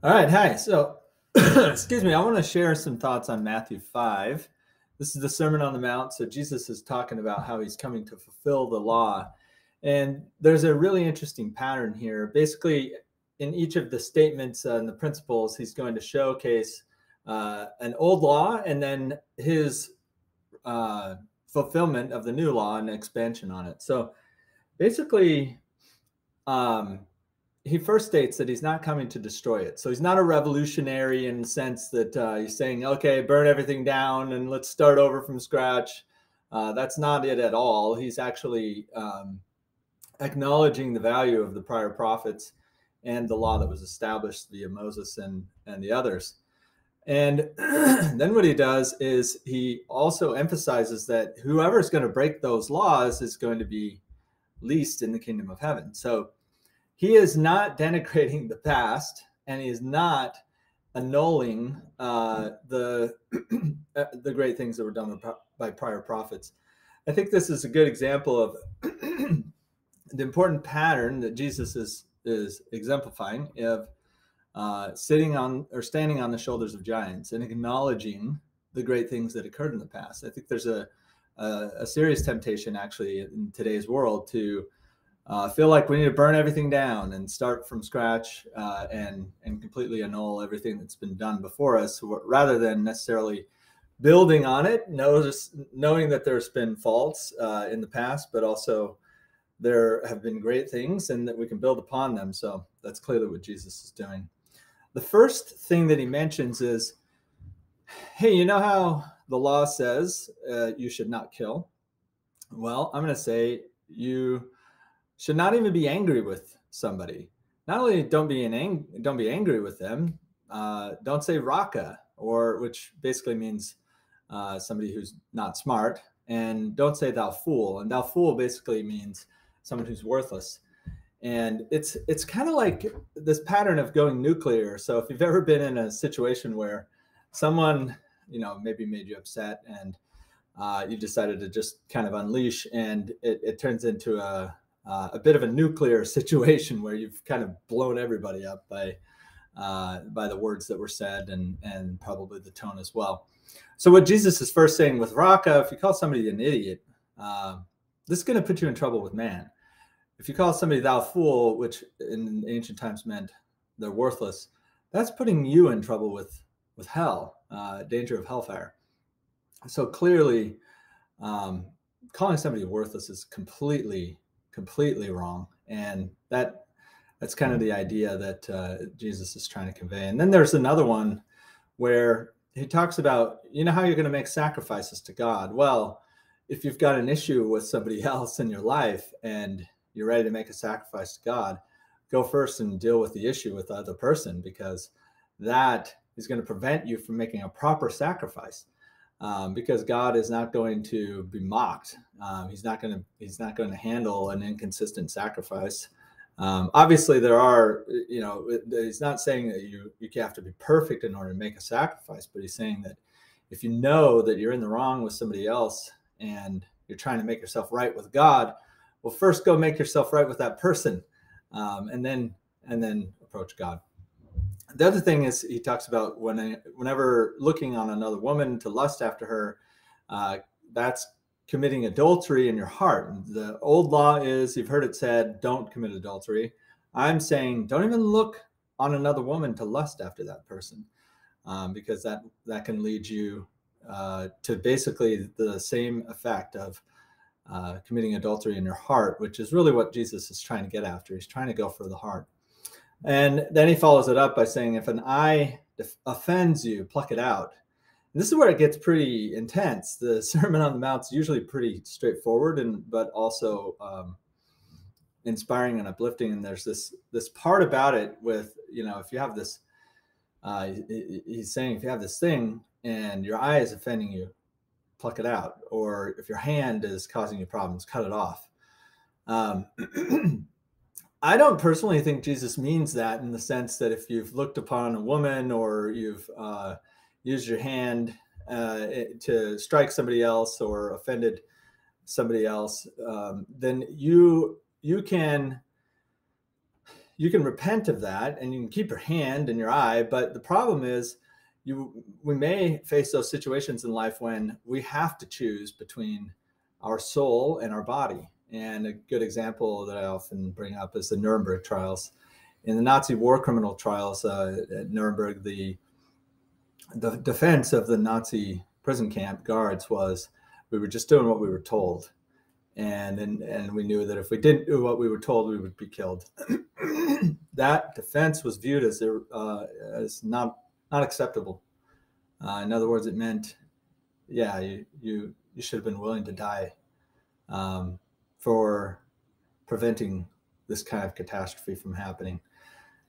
All right, hi. So, excuse me, I want to share some thoughts on Matthew 5. This is the Sermon on the Mount. So, Jesus is talking about how he's coming to fulfill the law. And there's a really interesting pattern here. Basically, in each of the statements and the principles, he's going to showcase an old law and then his fulfillment of the new law and expansion on it. So, basically, um, he first states that he's not coming to destroy it. So he's not a revolutionary in the sense that he's saying, okay, burn everything down and let's start over from scratch. That's not it at all. He's actually acknowledging the value of the prior prophets and the law that was established via Moses and the others. And then what he does is he also emphasizes that whoever is going to break those laws is going to be least in the kingdom of heaven. So he is not denigrating the past, and he is not annulling the the great things that were done by prior prophets. I think this is a good example of the important pattern that Jesus is exemplifying of sitting on or standing on the shoulders of giants and acknowledging the great things that occurred in the past. I think there's a serious temptation actually in today's world to feel like we need to burn everything down and start from scratch and completely annul everything that's been done before us, rather than necessarily building on it, knowing that there's been faults in the past, but also there have been great things and that we can build upon them. So that's clearly what Jesus is doing. The first thing that he mentions is, hey, you know how the law says you should not kill? Well, I'm going to say you should not even be angry with somebody. Not only don't be angry with them, don't say raka, or which basically means somebody who's not smart, and don't say thou fool. And thou fool basically means someone who's worthless. And it's kind of like this pattern of going nuclear. So if you've ever been in a situation where someone, maybe made you upset and you decided to just kind of unleash, and it turns into a bit of a nuclear situation where you've kind of blown everybody up by the words that were said and probably the tone as well. So what Jesus is first saying with raka, if you call somebody an idiot, this is going to put you in trouble with man. If you call somebody thou fool, which in ancient times meant they're worthless, that's putting you in trouble with hell, danger of hellfire. So clearly, calling somebody worthless is completely wrong, and that's kind of the idea that Jesus is trying to convey. And then there's another one where he talks about, how you're going to make sacrifices to God. Well, if you've got an issue with somebody else in your life and you're ready to make a sacrifice to God, go first and deal with the issue with the other person, because that is going to prevent you from making a proper sacrifice. Because God is not going to be mocked. He's not going to handle an inconsistent sacrifice. Obviously, there are, he's not saying that you have to be perfect in order to make a sacrifice, but he's saying that if you know that you're in the wrong with somebody else and you're trying to make yourself right with God, well, first go make yourself right with that person, and then approach God. The other thing is he talks about whenever looking on another woman to lust after her, that's committing adultery in your heart. The old law is, you've heard it said, don't commit adultery. I'm saying don't even look on another woman to lust after that person, because that can lead you to basically the same effect of committing adultery in your heart, which is really what Jesus is trying to get after. He's trying to go for the heart. And then he follows it up by saying, if an eye offends you, pluck it out. And this is where it gets pretty intense. The Sermon on the Mount is usually pretty straightforward, but also inspiring and uplifting. And there's this part about it with, if you have this, he's saying, if you have this thing and your eye is offending you, pluck it out. Or if your hand is causing you problems, cut it off. I don't personally think Jesus means that, in the sense that if you've looked upon a woman or you've used your hand to strike somebody else or offended somebody else, then you can you can repent of that and you can keep your hand and your eye, but the problem is we may face those situations in life when we have to choose between our soul and our body. And a good example that I often bring up is the Nuremberg trials. In the Nazi war criminal trials at Nuremberg, the defense of the Nazi prison camp guards was, we were just doing what we were told. And we knew that if we didn't do what we were told, we would be killed. That defense was viewed as not acceptable. In other words, it meant, yeah, you should have been willing to die for preventing this kind of catastrophe from happening.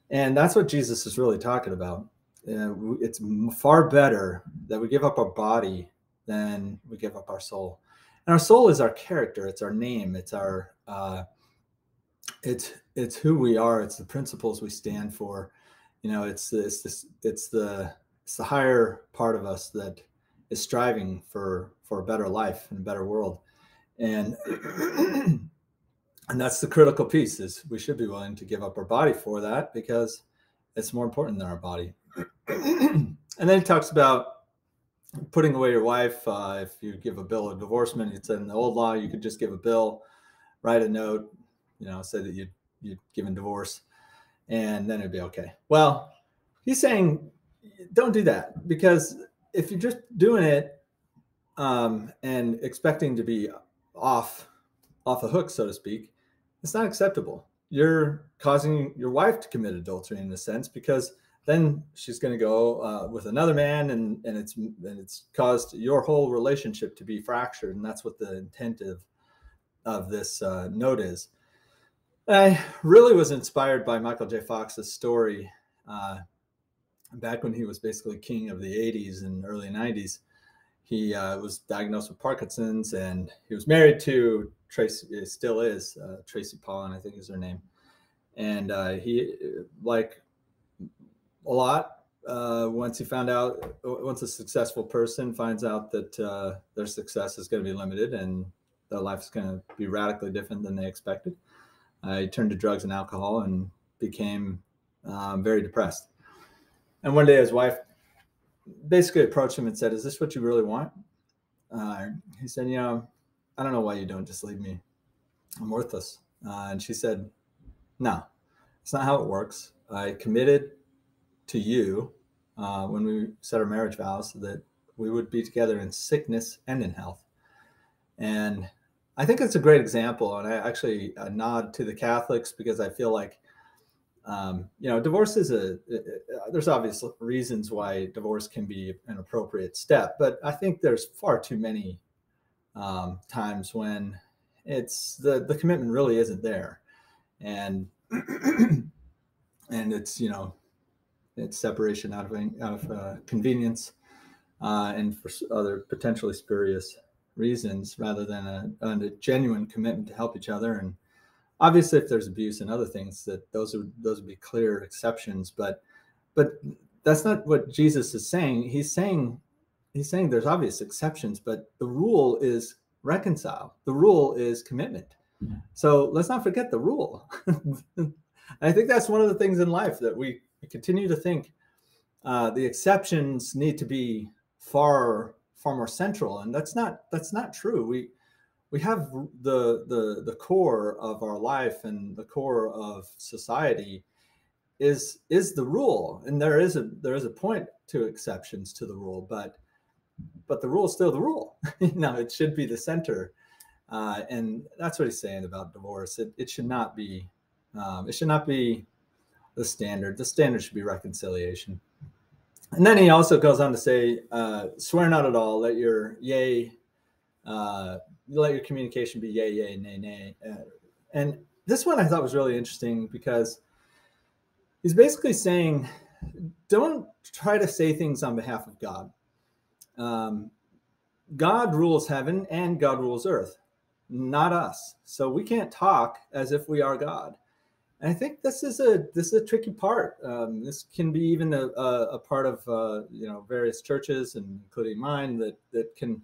And that's what Jesus is really talking about. It's far better that we give up our body than we give up our soul. And our soul is our character. It's our name. It's our it's who we are. It's the principles we stand for. It's the higher part of us that is striving for a better life and a better world. And and that's the critical piece, is we should be willing to give up our body for that, because it's more important than our body. And then he talks about putting away your wife. If you give a bill of divorcement, it's in the old law, you could just give a bill, write a note, say that you'd given divorce, and then it'd be okay. Well, he's saying don't do that, because if you're just doing it and expecting to be off the hook, so to speak, it's not acceptable. You're causing your wife to commit adultery in a sense, because then she's going to go with another man, and it's caused your whole relationship to be fractured. And that's what the intent of this note is. I really was inspired by Michael J. Fox's story back when he was basically king of the 80s and early 90s. He was diagnosed with Parkinson's, and he was married to Tracy, it still is, Tracy Pollan, I think is her name. And he, like a lot, once a successful person finds out that their success is going to be limited and their life is going to be radically different than they expected, he turned to drugs and alcohol and became very depressed. And one day his wife basically approached him and said, "Is this what you really want?" He said, "I don't know why you don't just leave me. I'm worthless." And she said, "No, it's not how it works. I committed to you when we set our marriage vows that we would be together in sickness and in health." And I think it's a great example. And I actually nod to the Catholics, because I feel like, divorce is there's obvious reasons why divorce can be an appropriate step, but I think there's far too many times when it's the commitment really isn't there. And, and it's, it's separation out of convenience and for other potentially spurious reasons, rather than a genuine commitment to help each other. And obviously, if there's abuse and other things, that those would be clear exceptions. But that's not what Jesus is saying. He's saying there's obvious exceptions, but the rule is reconcile. The rule is commitment. So let's not forget the rule. I think that's one of the things in life that we continue to think the exceptions need to be far more central, and that's not true. We have the core of our life, and the core of society is the rule, and there is a point to exceptions to the rule, but the rule is still the rule. It should be the center, and that's what he's saying about divorce. It should not be the standard. The standard should be reconciliation. And then he also goes on to say, swear not at all. Let your communication be yay, yay, nay, nay. And this one I thought was really interesting, because he's basically saying, don't try to say things on behalf of God. God rules heaven and God rules earth, not us. So we can't talk as if we are God. And I think this is a tricky part. This can be even a part of various churches, and including mine, that can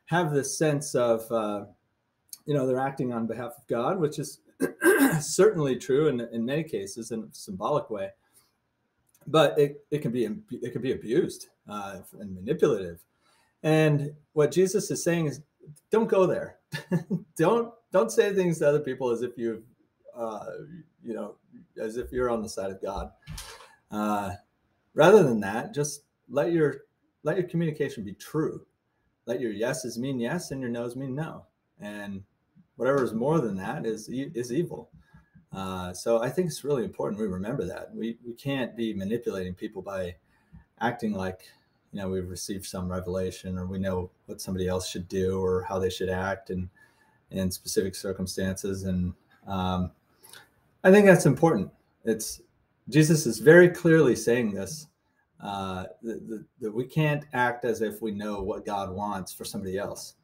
have this sense of they're acting on behalf of God, which is certainly true in many cases in a symbolic way, but it can be abused and manipulative. And what Jesus is saying is, don't go there. don't say things to other people as if you know, as if you're on the side of God. Rather than that, just let your communication be true. Let your yeses mean yes and your no's mean no. And whatever is more than that is evil. So I think it's really important we remember that. We can't be manipulating people by acting like, you know, we've received some revelation or we know what somebody else should do or how they should act in specific circumstances. And I think that's important. Jesus is very clearly saying this, that we can't act as if we know what God wants for somebody else.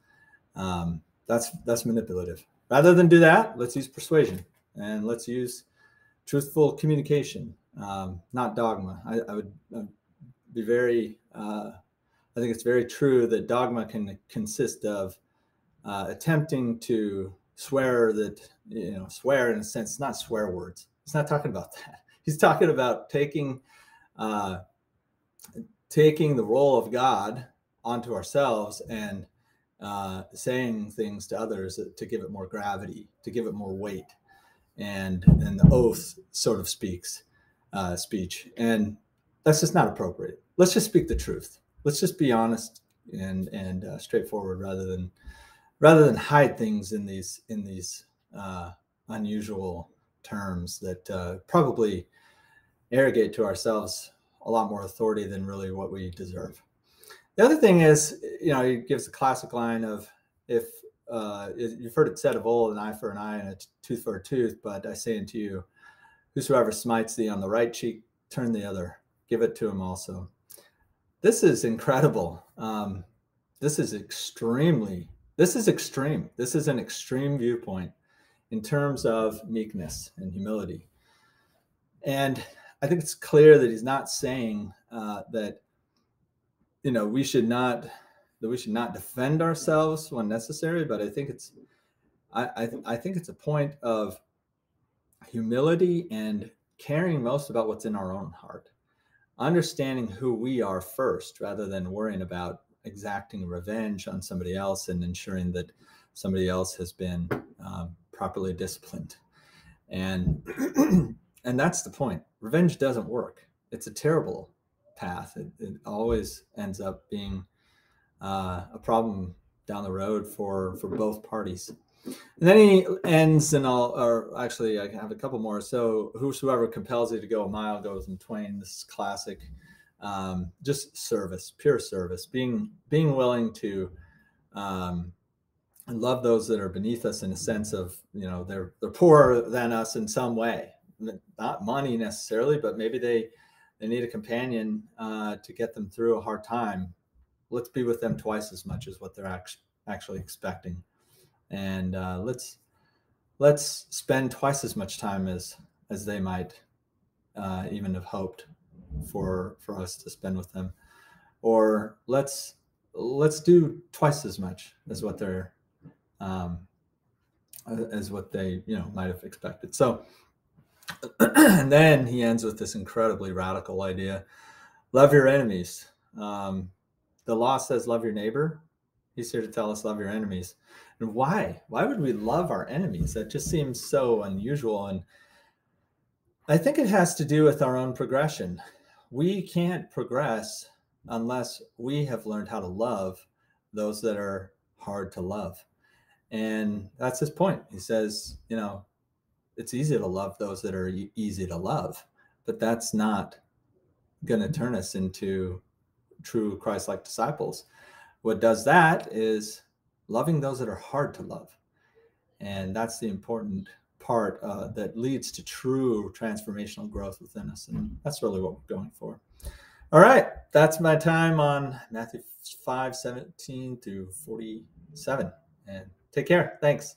That's manipulative. Rather than do that, let's use persuasion and let's use truthful communication, not dogma. I would be very, I think it's very true that dogma can consist of attempting to swear that, you know, swear in a sense, not swear words. He's not talking about that. He's talking about taking the role of God onto ourselves and saying things to others to give it more gravity, to give it more weight, and the oath sort of speech, and that's just not appropriate. Let's just speak the truth. Let's just be honest and straightforward rather than hide things in these unusual terms that probably arrogate to ourselves a lot more authority than really what we deserve. The other thing is, you know, he gives a classic line of, if you've heard it said of old, an eye for an eye and a tooth for a tooth, but I say unto you, whosoever smites thee on the right cheek, turn the other, give it to him also. This is incredible. This is extreme. This is an extreme viewpoint in terms of meekness and humility. And I think it's clear that he's not saying that, you know, we should not defend ourselves when necessary, but I think it's a point of humility and caring most about what's in our own heart, understanding who we are first, rather than worrying about exacting revenge on somebody else and ensuring that somebody else has been properly disciplined. And and that's the point. Revenge doesn't work. It's a terrible path. It always ends up being a problem down the road for both parties. And then he ends, actually I have a couple more. So whosoever compels you to go a mile goes in twain. This is classic. Just service, pure service, being willing to love those that are beneath us in a sense of, you know, they're poorer than us in some way, not money necessarily, but maybe they need a companion to get them through a hard time. Let's be with them twice as much as what they're actually expecting. And let's spend twice as much time as they might even have hoped for us to spend with them. Or let's do twice as much as what they might have expected. So and then he ends with this incredibly radical idea: love your enemies. The law says love your neighbor. He's here to tell us love your enemies. And why would we love our enemies? That just seems so unusual. And I think it has to do with our own progression. We can't progress unless we have learned how to love those that are hard to love. And that's his point. He says, you know, it's easy to love those that are easy to love, but that's not going to turn us into true Christ-like disciples. What does that is loving those that are hard to love. And that's the important part that leads to true transformational growth within us. And that's really what we're going for. All right. That's my time on Matthew 5:17 through 47. And take care. Thanks.